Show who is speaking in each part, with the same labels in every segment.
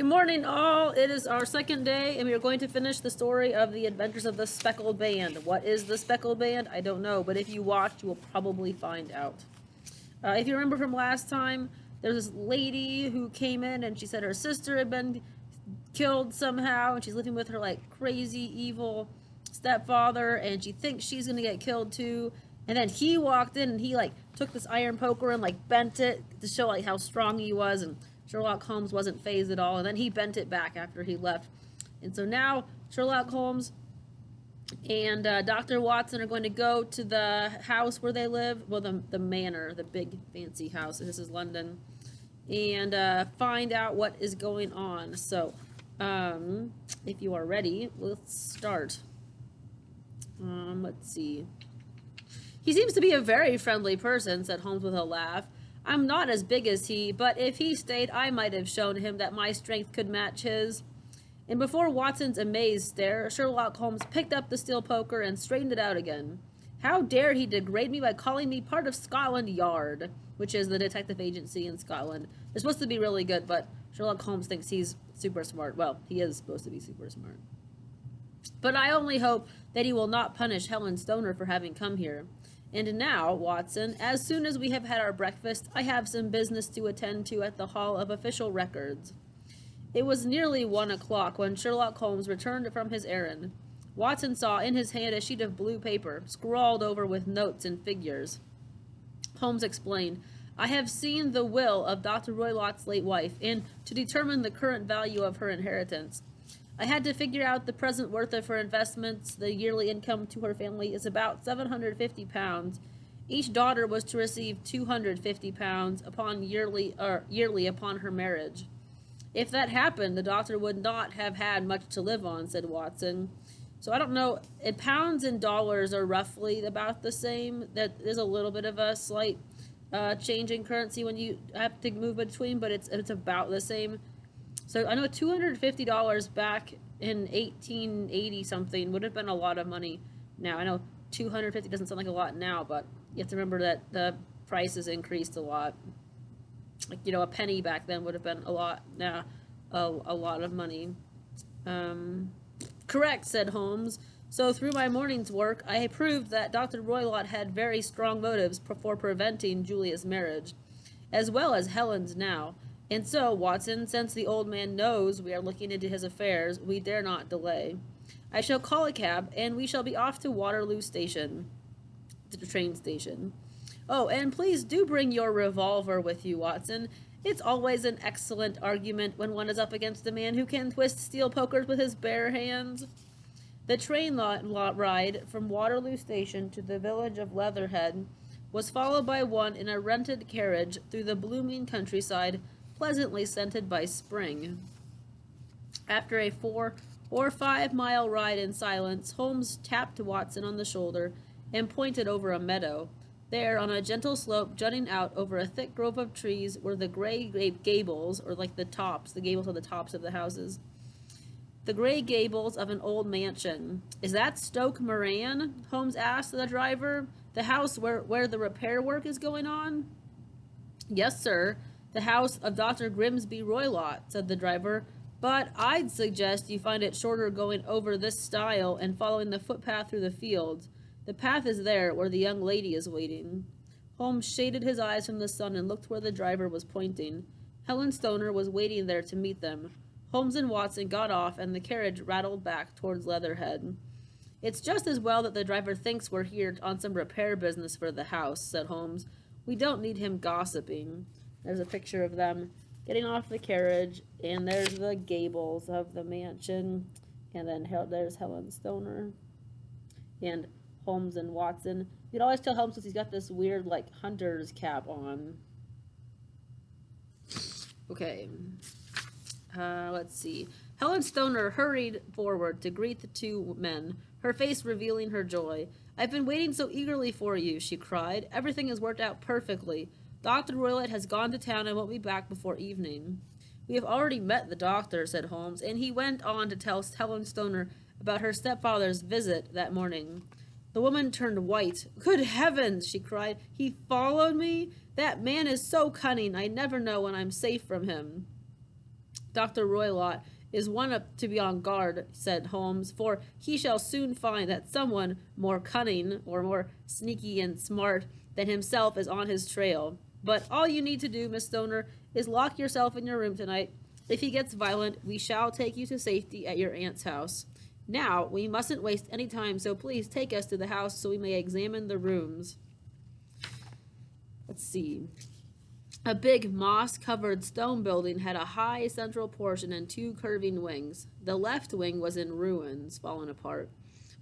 Speaker 1: Good morning, all. It is our second day, and we are going to finish the story of the adventures of the Speckled Band. What is the Speckled Band? I don't know, but if you watch, you will probably find out. If you remember from last time, there's this lady who came in, and she said her sister had been killed somehow, and she's living with her, like, crazy, evil stepfather, and she thinks she's gonna get killed too. And then he walked in, and he, like, took this iron poker and, like, bent it to show, like, how strong he was, and Sherlock Holmes wasn't phased at all, and then he bent it back after he left. And so now Sherlock Holmes and Dr. Watson are going to go to the house where they live, well, the manor, the big fancy house. This is London, and find out what is going on. So, if you are ready, let's start. Let's see. He seems to be a very friendly person, said Holmes with a laugh. I'm not as big as he, but if he stayed, I might have shown him that my strength could match his. And before Watson's amazed stare, Sherlock Holmes picked up the steel poker and straightened it out again. How dare he degrade me by calling me part of Scotland Yard, which is the detective agency in Scotland. They're supposed to be really good, but Sherlock Holmes thinks he's super smart. Well, he is supposed to be super smart. But I only hope that he will not punish Helen Stoner for having come here. And now, Watson, as soon as we have had our breakfast, I have some business to attend to at the Hall of Official Records. It was nearly 1 o'clock when Sherlock Holmes returned from his errand. Watson saw in his hand a sheet of blue paper, scrawled over with notes and figures. Holmes explained, I have seen the will of Dr. Roylott's late wife, and to determine the current value of her inheritance. I had to figure out the present worth of her investments. The yearly income to her family is about £750. Each daughter was to receive £250 upon yearly upon her marriage. If that happened, the doctor would not have had much to live on, said Watson. So I don't know, pounds and dollars are roughly about the same. That there's a little bit of a slight change in currency when you have to move between, but it's about the same. So I know $250 back in 1880 something would have been a lot of money now. I know 250 doesn't sound like a lot now, but you have to remember that the price has increased a lot. Like, a penny back then would have been a lot now, a lot of money. Correct, said Holmes. So through my morning's work, I proved that Dr. Roylott had very strong motives for preventing Julia's marriage, as well as Helen's now. And so, Watson, since the old man knows we are looking into his affairs, we dare not delay. I shall call a cab, and we shall be off to Waterloo Station, the train station. Oh, and please do bring your revolver with you, Watson. It's always an excellent argument when one is up against a man who can twist steel pokers with his bare hands. The train ride from Waterloo Station to the village of Leatherhead was followed by one in a rented carriage through the blooming countryside, pleasantly scented by spring. After a 4 or 5 mile ride in silence, Holmes tapped Watson on the shoulder and pointed over a meadow. There, on a gentle slope jutting out over a thick grove of trees, were the gray gables, or like the gables are the tops of the houses. The gray gables of an old mansion. Is that Stoke Moran? Holmes asked the driver. The house where the repair work is going on? Yes, sir. The house of Dr. Grimsby Roylott, said the driver, but I'd suggest you find it shorter going over this stile and following the footpath through the fields. The path is there, where the young lady is waiting. Holmes shaded his eyes from the sun and looked where the driver was pointing. Helen Stoner was waiting there to meet them. Holmes and Watson got off, and the carriage rattled back towards Leatherhead. It's just as well that the driver thinks we're here on some repair business for the house, said Holmes. We don't need him gossiping. There's a picture of them getting off the carriage, and there's the gables of the mansion, and then there's Helen Stoner, and Holmes and Watson. You can always tell Holmes because he's got this weird, like, hunter's cap on. Okay. Let's see. Helen Stoner hurried forward to greet the two men, her face revealing her joy. I've been waiting so eagerly for you, she cried. Everything has worked out perfectly. Dr. Roylott has gone to town and won't be back before evening. We have already met the doctor, said Holmes, and he went on to tell Helen Stoner about her stepfather's visit that morning. The woman turned white. Good heavens, she cried. He followed me? That man is so cunning, I never know when I'm safe from him. Dr. Roylott is one up to be on guard, said Holmes, for he shall soon find that someone more cunning or more sneaky and smart than himself is on his trail. But all you need to do, Miss Stoner, is lock yourself in your room tonight. If he gets violent, we shall take you to safety at your aunt's house. Now, we mustn't waste any time, so please take us to the house so we may examine the rooms. Let's see. A big moss-covered stone building had a high central portion and two curving wings. The left wing was in ruins, fallen apart,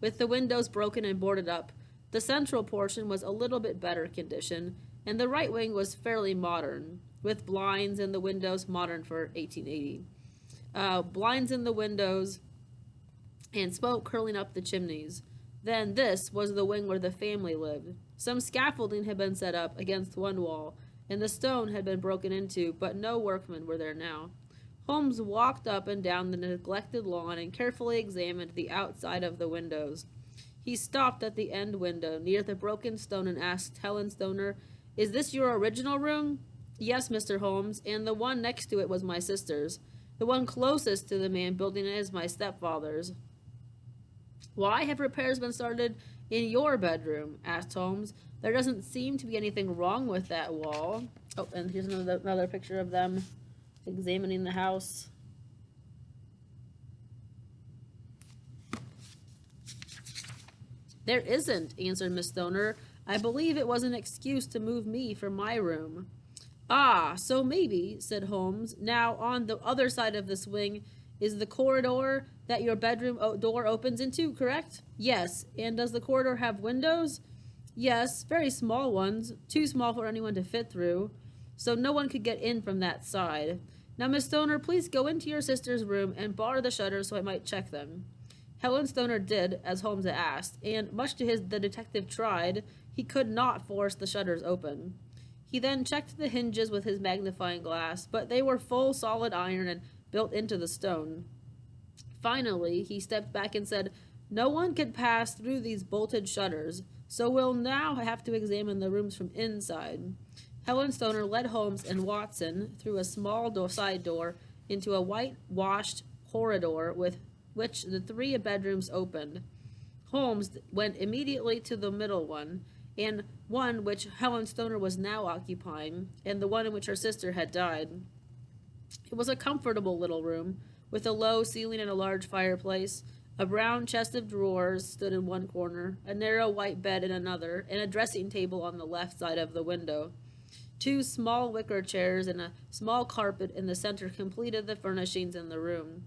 Speaker 1: with the windows broken and boarded up. The central portion was a little bit better condition, and the right wing was fairly modern, with blinds in the windows, modern for 1880. Blinds in the windows and smoke curling up the chimneys. Then this was the wing where the family lived. Some scaffolding had been set up against one wall, and the stone had been broken into, but no workmen were there now. Holmes walked up and down the neglected lawn and carefully examined the outside of the windows. He stopped at the end window near the broken stone and asked Helen Stoner, "Is this your original room?" "Yes, Mr. Holmes, and the one next to it was my sister's. The one closest to the man building it is my stepfather's." "Why have repairs been started in your bedroom?" asked Holmes. "There doesn't seem to be anything wrong with that wall." Oh, and here's another picture of them examining the house. "There isn't," answered Miss Stoner. "I believe it was an excuse to move me from my room." "Ah, so maybe," said Holmes. "Now, on the other side of this wing is the corridor that your bedroom door opens into, correct?" "Yes. And does the corridor have windows?" "Yes, very small ones, too small for anyone to fit through, so no one could get in from that side. Now, Miss Stoner, please go into your sister's room and bar the shutters so I might check them." Helen Stoner did as Holmes had asked, and much to the detective tried, he could not force the shutters open. He then checked the hinges with his magnifying glass, but they were full solid iron and built into the stone. Finally, he stepped back and said, "No one could pass through these bolted shutters, so we'll now have to examine the rooms from inside." Helen Stoner led Holmes and Watson through a small side door into a whitewashed corridor with which the three bedrooms opened. Holmes went immediately to the middle one, and one which Helen Stoner was now occupying, and the one in which her sister had died. It was a comfortable little room, with a low ceiling and a large fireplace. A brown chest of drawers stood in one corner, a narrow white bed in another, and a dressing table on the left side of the window. Two small wicker chairs and a small carpet in the center completed the furnishings in the room.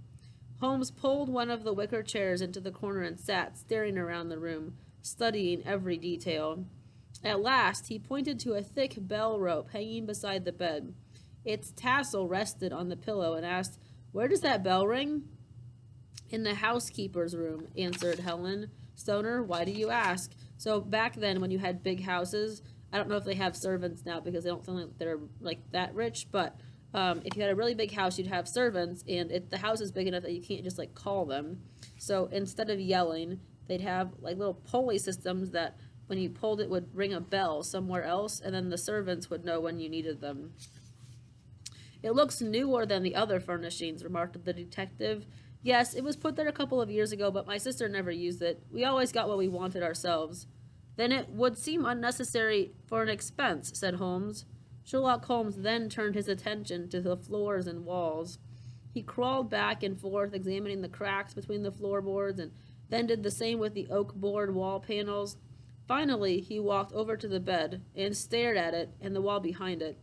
Speaker 1: Holmes pulled one of the wicker chairs into the corner and sat, staring around the room, studying every detail. At last, he pointed to a thick bell rope hanging beside the bed. Its tassel rested on the pillow and asked, "Where does that bell ring?" "In the housekeeper's room," answered Helen Stoner. "Why do you ask?" So back then, when you had big houses, I don't know if they have servants now because they don't sound like they're like that rich, but if you had a really big house, you'd have servants, and the house is big enough that you can't just like call them. So instead of yelling, they'd have like little pulley systems that when you pulled it would ring a bell somewhere else, and then the servants would know when you needed them. "It looks newer than the other furnishings," remarked the detective. "Yes, it was put there a couple of years ago, but my sister never used it. We always got what we wanted ourselves." "Then it would seem unnecessary for an expense," said Holmes. Sherlock Holmes then turned his attention to the floors and walls. He crawled back and forth, examining the cracks between the floorboards, and then did the same with the oak board wall panels. Finally, he walked over to the bed and stared at it and the wall behind it.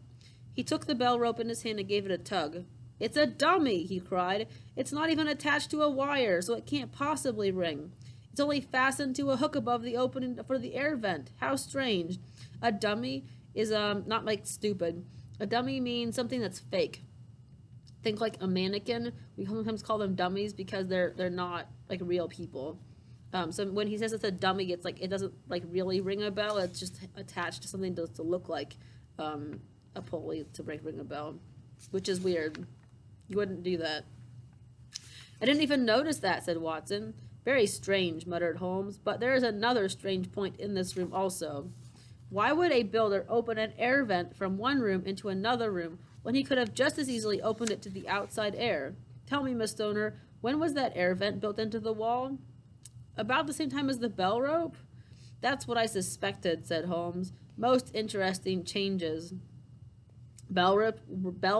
Speaker 1: He took the bell rope in his hand and gave it a tug. "It's a dummy!" he cried. "It's not even attached to a wire, so it can't possibly ring. It's only fastened to a hook above the opening for the air vent. How strange. A dummy is not like stupid. A dummy means something that's fake. Think like a mannequin. We sometimes call them dummies because they're not like real people. So when he says it's a dummy, it's like it doesn't like really ring a bell. It's just attached to something to look like a pulley to ring a bell, which is weird. You wouldn't do that." "I didn't even notice that," said Watson. "Very strange," muttered Holmes. "But there is another strange point in this room also. Why would a builder open an air vent from one room into another room when he could have just as easily opened it to the outside air. Tell me, Miss Stoner, when was that air vent built into the wall? About the same time as the bell rope? That's what I suspected, said Holmes. Most interesting changes. Bell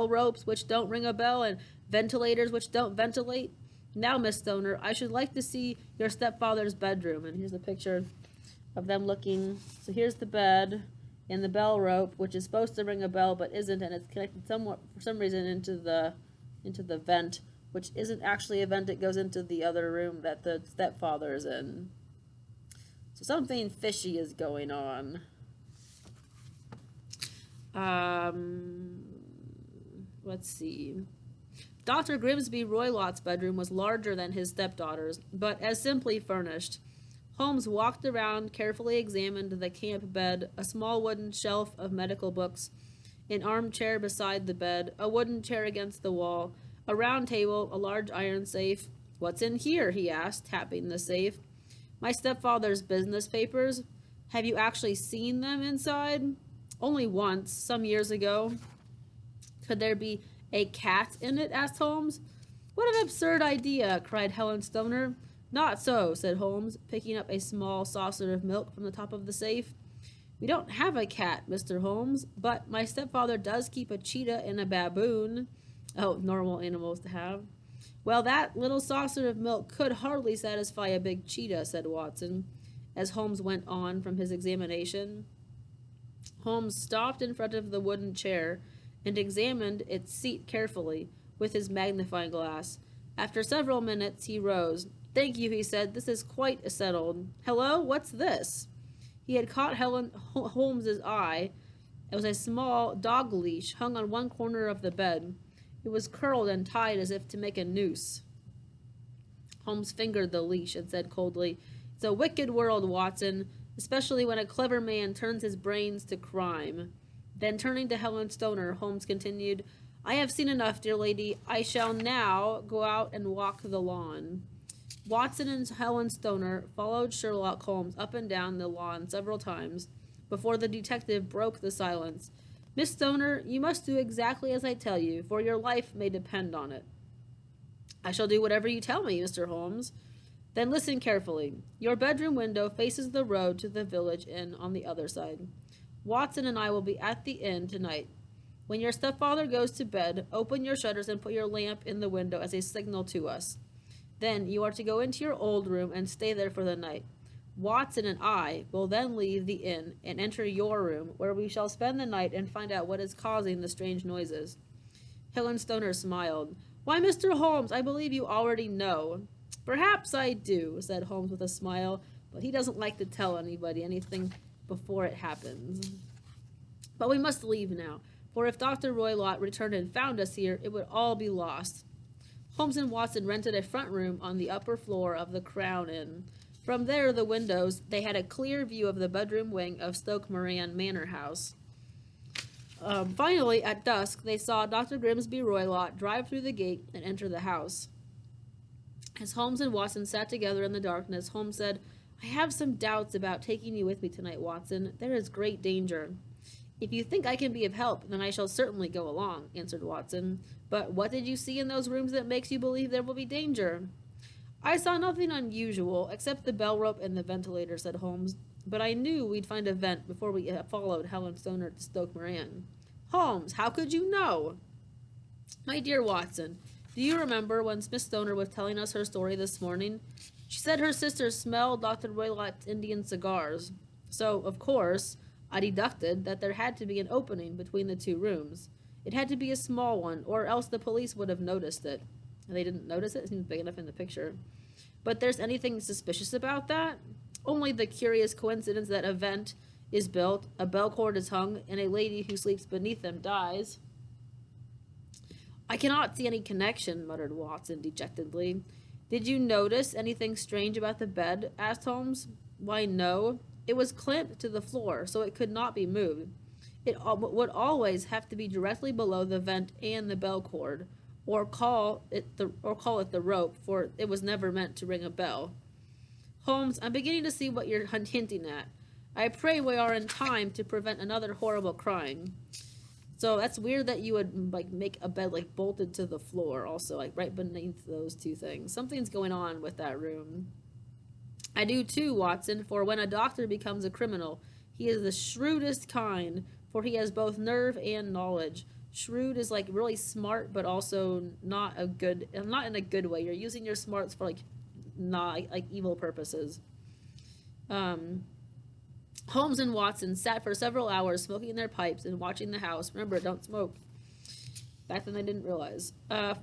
Speaker 1: ropes which don't ring a bell, and ventilators which don't ventilate. Now, Miss Stoner, I should like to see your stepfather's bedroom. And here's a picture of them looking. So here's the bed and the bell rope, which is supposed to ring a bell but isn't, and it's connected somewhat for some reason into the vent, which isn't actually a vent. It goes into the other room that the stepfather is in. So something fishy is going on. Let's see. Dr. Grimsby Roylott's bedroom was larger than his stepdaughter's, but as simply furnished. Holmes walked around, carefully examined the camp bed, a small wooden shelf of medical books, an armchair beside the bed, a wooden chair against the wall, a round table, a large iron safe. What's in here? He asked, tapping the safe. My stepfather's business papers. Have you actually seen them inside? Only once, some years ago. Could there be a cat in it? Asked Holmes. What an absurd idea, cried Helen Stoner. Not so, said Holmes, picking up a small saucer of milk from the top of the safe. We don't have a cat, Mr. Holmes, but my stepfather does keep a cheetah and a baboon. Oh, normal animals to have. Well, that little saucer of milk could hardly satisfy a big cheetah, said Watson, as Holmes went on from his examination. Holmes stopped in front of the wooden chair and examined its seat carefully with his magnifying glass. After several minutes, he rose. Thank you, he said. This is quite settled. Hello, what's this? He had caught Holmes's eye. It was a small dog leash hung on one corner of the bed. It was curled and tied as if to make a noose. Holmes fingered the leash and said coldly, It's a wicked world, Watson, especially when a clever man turns his brains to crime. Then turning to Helen Stoner, Holmes continued, I have seen enough, dear lady. I shall now go out and walk the lawn. Watson and Helen Stoner followed Sherlock Holmes up and down the lawn several times before the detective broke the silence. Miss Stoner, you must do exactly as I tell you, for your life may depend on it. I shall do whatever you tell me, Mr. Holmes. Then listen carefully. Your bedroom window faces the road to the village inn on the other side. Watson and I will be at the inn tonight. When your stepfather goes to bed, open your shutters and put your lamp in the window as a signal to us. Then you are to go into your old room and stay there for the night. Watson and I will then leave the inn and enter your room, where we shall spend the night and find out what is causing the strange noises. Helen Stoner smiled. Why, Mr. Holmes, I believe you already know. Perhaps I do, said Holmes with a smile, but he doesn't like to tell anybody anything before it happens. But we must leave now, for if Dr. Roylott returned and found us here, it would all be lost. Holmes and Watson rented a front room on the upper floor of the Crown Inn. From there, the windows, they had a clear view of the bedroom wing of Stoke Moran Manor House. Finally, at dusk, they saw Dr. Grimsby Roylott drive through the gate and enter the house. As Holmes and Watson sat together in the darkness, Holmes said, I have some doubts about taking you with me tonight, Watson. There is great danger. If you think I can be of help, then I shall certainly go along, answered Watson. But what did you see in those rooms that makes you believe there will be danger? I saw nothing unusual, except the bell rope and the ventilator, said Holmes. But I knew we'd find a vent before we followed Helen Stoner to Stoke Moran. Holmes, how could you know? My dear Watson, do you remember when Miss Stoner was telling us her story this morning? She said her sister smelled Dr. Roylott's Indian cigars. So, of course, I deducted that there had to be an opening between the two rooms. It had to be a small one, or else the police would have noticed it. They didn't notice it. It seems big enough in the picture. But there's anything suspicious about that? Only the curious coincidence that a vent is built, a bell cord is hung, and a lady who sleeps beneath them dies. I cannot see any connection, muttered Watson dejectedly. Did you notice anything strange about the bed? Asked Holmes. Why, no. It was clamped to the floor, so it could not be moved. It would always have to be directly below the vent and the bell cord, or call it the rope, for it was never meant to ring a bell. Holmes, I'm beginning to see what you're hinting at. I pray we are in time to prevent another horrible crime. So that's weird that you would like make a bed like bolted to the floor also like right beneath those two things. Something's going on with that room. I do too, Watson, for when a doctor becomes a criminal, he is the shrewdest kind, for he has both nerve and knowledge. Shrewd is like really smart, but also not in a good way. You're using your smarts for like not like evil purposes. Um, Holmes and Watson sat for several hours smoking their pipes and watching the house. Remember, don't smoke. Back then, I didn't realize.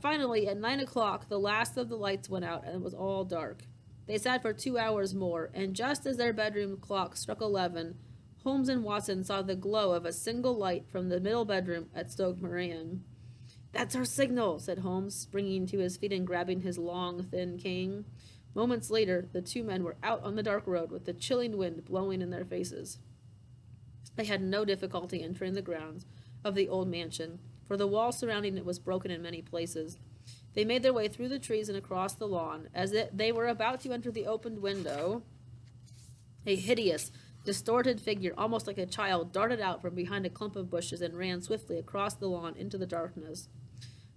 Speaker 1: Finally, at 9 o'clock, the last of the lights went out and it was all dark. They sat for 2 hours more, and just as their bedroom clock struck 11, Holmes and Watson saw the glow of a single light from the middle bedroom at Stoke Moran. That's our signal, said Holmes, springing to his feet and grabbing his long, thin cane. Moments later, the two men were out on the dark road with the chilling wind blowing in their faces. They had no difficulty entering the grounds of the old mansion, for the wall surrounding it was broken in many places. They made their way through the trees and across the lawn. As they were about to enter the opened window, a hideous, distorted figure, almost like a child, darted out from behind a clump of bushes and ran swiftly across the lawn into the darkness.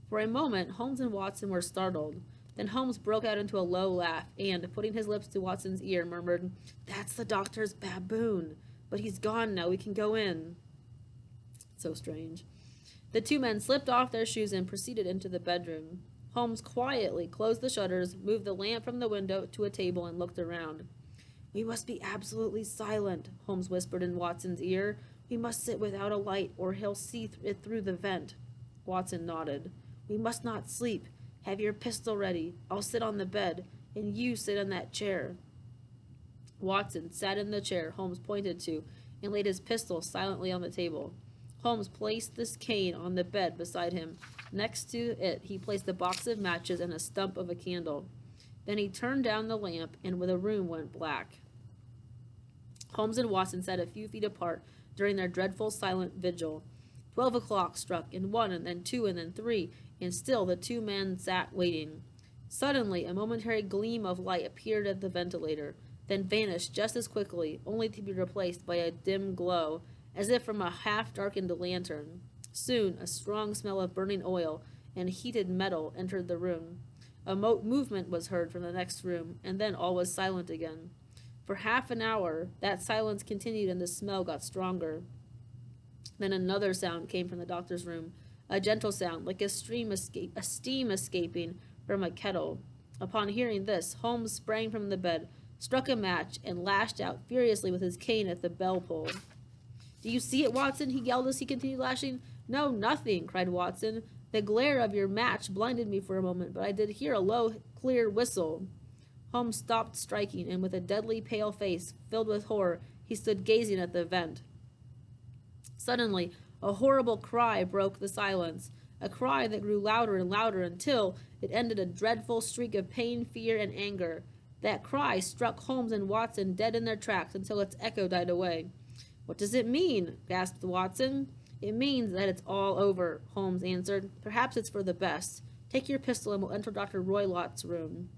Speaker 1: For a moment, Holmes and Watson were startled. Then Holmes broke out into a low laugh and, putting his lips to Watson's ear, murmured, "That's the doctor's baboon. But he's gone now. We can go in." So strange. The two men slipped off their shoes and proceeded into the bedroom. Holmes quietly closed the shutters, moved the lamp from the window to a table, and looked around. "We must be absolutely silent," Holmes whispered in Watson's ear. "We must sit without a light, or he'll see it through the vent." Watson nodded. "We must not sleep. Have your pistol ready. I'll sit on the bed, and you sit in that chair." Watson sat in the chair Holmes pointed to, and laid his pistol silently on the table. Holmes placed this cane on the bed beside him. Next to it, he placed a box of matches and a stump of a candle. Then he turned down the lamp, and the room went black. Holmes and Watson sat a few feet apart during their dreadful silent vigil. 12 o'clock struck, and 1, and then 2, and then 3, and still the two men sat waiting. Suddenly, a momentary gleam of light appeared at the ventilator, then vanished just as quickly, only to be replaced by a dim glow, as if from a half-darkened lantern. Soon, a strong smell of burning oil and heated metal entered the room. A movement was heard from the next room, and then all was silent again. For half an hour, that silence continued and the smell got stronger. Then another sound came from the doctor's room, a gentle sound, like a steam escaping from a kettle. Upon hearing this, Holmes sprang from the bed, struck a match, and lashed out furiously with his cane at the bell pull. "Do you see it, Watson?" he yelled as he continued lashing. "No, nothing," cried Watson. "The glare of your match blinded me for a moment, but I did hear a low, clear whistle." Holmes stopped striking, and with a deadly pale face, filled with horror, he stood gazing at the vent. Suddenly, a horrible cry broke the silence, a cry that grew louder and louder until it ended a dreadful shriek of pain, fear, and anger. That cry struck Holmes and Watson dead in their tracks until its echo died away. "What does it mean?" gasped Watson. "It means that it's all over," Holmes answered. "Perhaps it's for the best. Take your pistol and we'll enter Dr. Roylott's room."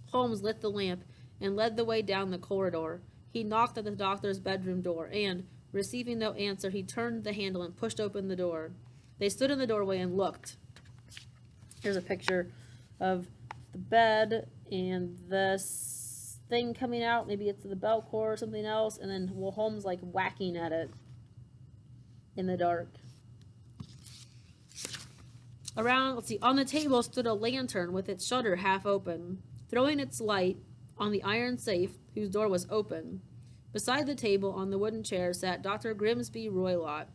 Speaker 1: Holmes lit the lamp and led the way down the corridor. He knocked at the doctor's bedroom door and, receiving no answer, he turned the handle and pushed open the door. They stood in the doorway and looked. Here's a picture of the bed and this thing coming out. Maybe it's the belt cord or something else. And then Holmes like whacking at it in the dark. On the table stood a lantern with its shutter half open, throwing its light on the iron safe whose door was open. Beside the table, on the wooden chair, sat Dr. Grimsby Roylott,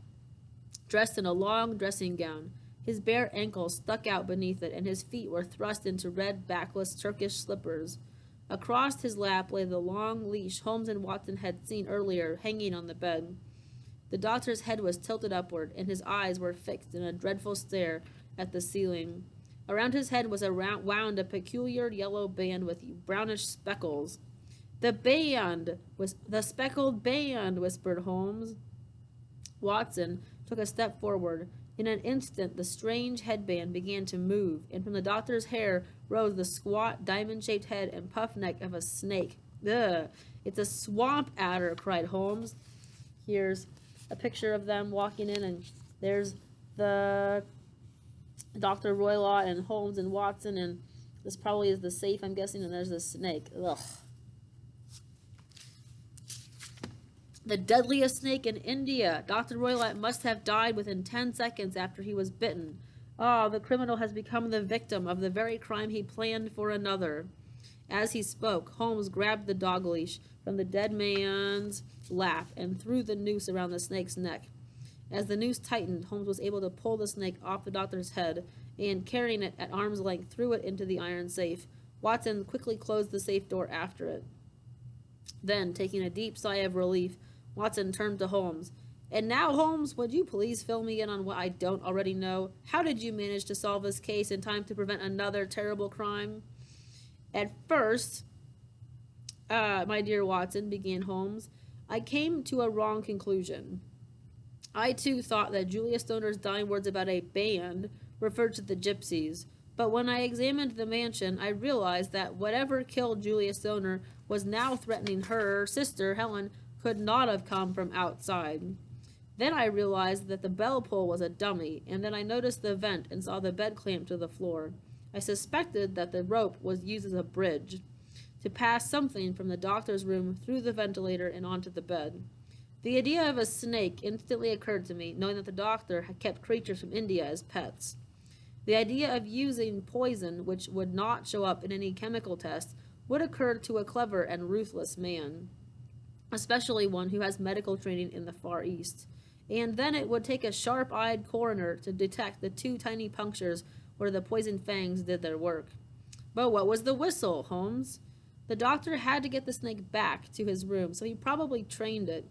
Speaker 1: dressed in a long dressing gown. His bare ankles stuck out beneath it, and his feet were thrust into red, backless Turkish slippers. Across his lap lay the long leash Holmes and Watson had seen earlier, hanging on the bed. The doctor's head was tilted upward, and his eyes were fixed in a dreadful stare at the ceiling. Around his head was wound a peculiar yellow band with brownish speckles. The speckled band," whispered Holmes. Watson took a step forward. In an instant, the strange headband began to move, and from the doctor's hair rose the squat, diamond-shaped head and puff neck of a snake. "Ugh, it's a swamp adder," cried Holmes. Here's a picture of them walking in, and There's the Dr. Roylott and Holmes and Watson, and this probably is the safe, I'm guessing, and there's the snake. Ugh. The deadliest snake in India. Dr. Roylott must have died within 10 seconds after he was bitten. Ah, the criminal has become the victim of the very crime he planned for another. As he spoke, Holmes grabbed the dog leash from the dead man's lap and threw the noose around the snake's neck. As the noose tightened, Holmes was able to pull the snake off the doctor's head and, carrying it at arm's length, threw it into the iron safe. Watson quickly closed the safe door after it. Then, taking a deep sigh of relief, Watson turned to Holmes. "And now, Holmes, would you please fill me in on what I don't already know? How did you manage to solve this case in time to prevent another terrible crime?" "At first, my dear Watson," began Holmes, "I came to a wrong conclusion. I, too, thought that Julia Stoner's dying words about a band referred to the gypsies. But when I examined the mansion, I realized that whatever killed Julia Stoner was now threatening her sister, Helen, could not have come from outside. Then I realized that the bell pull was a dummy, and then I noticed the vent and saw the bed clamped to the floor. I suspected that the rope was used as a bridge to pass something from the doctor's room through the ventilator and onto the bed. The idea of a snake instantly occurred to me, knowing that the doctor had kept creatures from India as pets. The idea of using poison, which would not show up in any chemical test, would occur to a clever and ruthless man, especially one who has medical training in the Far East. And then it would take a sharp-eyed coroner to detect the 2 tiny punctures where the poisoned fangs did their work. But what was the whistle, Holmes? The doctor had to get the snake back to his room, so he probably trained it,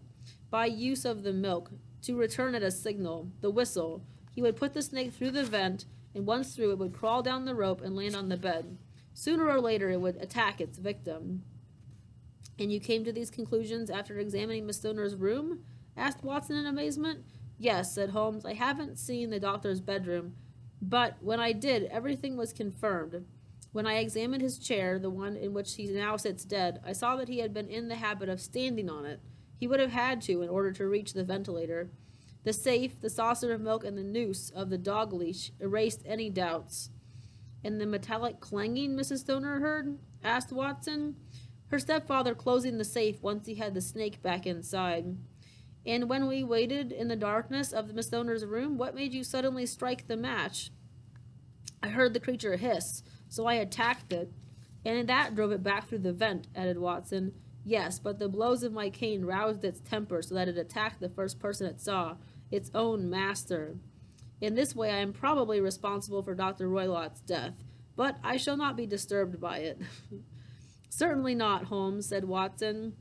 Speaker 1: by use of the milk, to return at a signal, the whistle. He would put the snake through the vent, and once through it would crawl down the rope and land on the bed. Sooner or later it would attack its victim." "And you came to these conclusions after examining Miss Stoner's room?" asked Watson in amazement. "Yes," said Holmes. "I haven't seen the doctor's bedroom, but when I did, everything was confirmed. When I examined his chair, the one in which he now sits dead, I saw that he had been in the habit of standing on it. He would have had to in order to reach the ventilator. The safe, the saucer of milk, and the noose of the dog leash erased any doubts." "And the metallic clanging Mrs. Stoner heard?" asked Watson. "Her stepfather closing the safe once he had the snake back inside." "And when we waited in the darkness of Miss Stoner's room, what made you suddenly strike the match?" "I heard the creature hiss, so I attacked it, and that drove it back through the vent," added Watson. "Yes, but the blows of my cane roused its temper so that it attacked the first person it saw, its own master. In this way I am probably responsible for Dr. Roylott's death, but I shall not be disturbed by it." "Certainly not, Holmes," said Watson.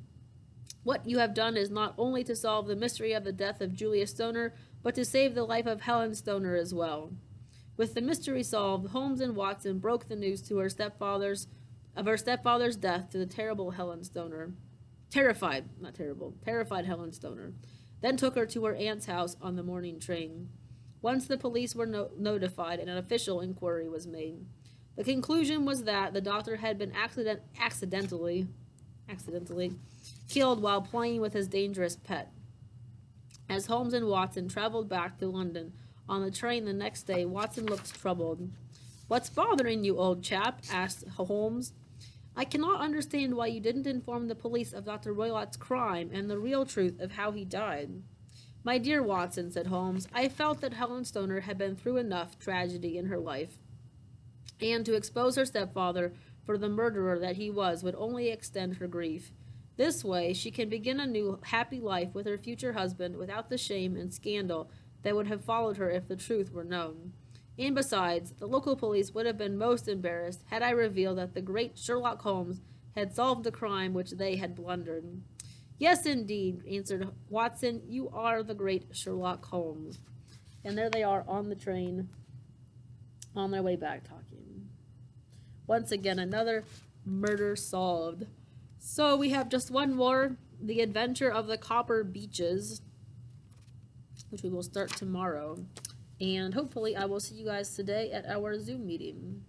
Speaker 1: "What you have done is not only to solve the mystery of the death of Julia Stoner, but to save the life of Helen Stoner as well." With the mystery solved, Holmes and Watson broke the news to her stepfather's death to the terrified Helen Stoner, then took her to her aunt's house on the morning train. Once the police were notified and an official inquiry was made. The conclusion was that the doctor had been accidentally killed while playing with his dangerous pet. As Holmes and Watson traveled back to London on the train the next day, Watson looked troubled. "What's bothering you, old chap?" asked Holmes. "I cannot understand why you didn't inform the police of Dr. Roylott's crime and the real truth of how he died." "My dear Watson," said Holmes, "I felt that Helen Stoner had been through enough tragedy in her life, and to expose her stepfather for the murderer that he was would only extend her grief. This way she can begin a new happy life with her future husband without the shame and scandal that would have followed her if the truth were known. And besides, the local police would have been most embarrassed had I revealed that the great Sherlock Holmes had solved a crime which they had blundered." "Yes, indeed," answered Watson, "you are the great Sherlock Holmes." And there they are on the train, on their way back talking. Once again, another murder solved. So we have just one more, The Adventure of the Copper Beeches, which we will start tomorrow. And hopefully I will see you guys today at our Zoom meeting.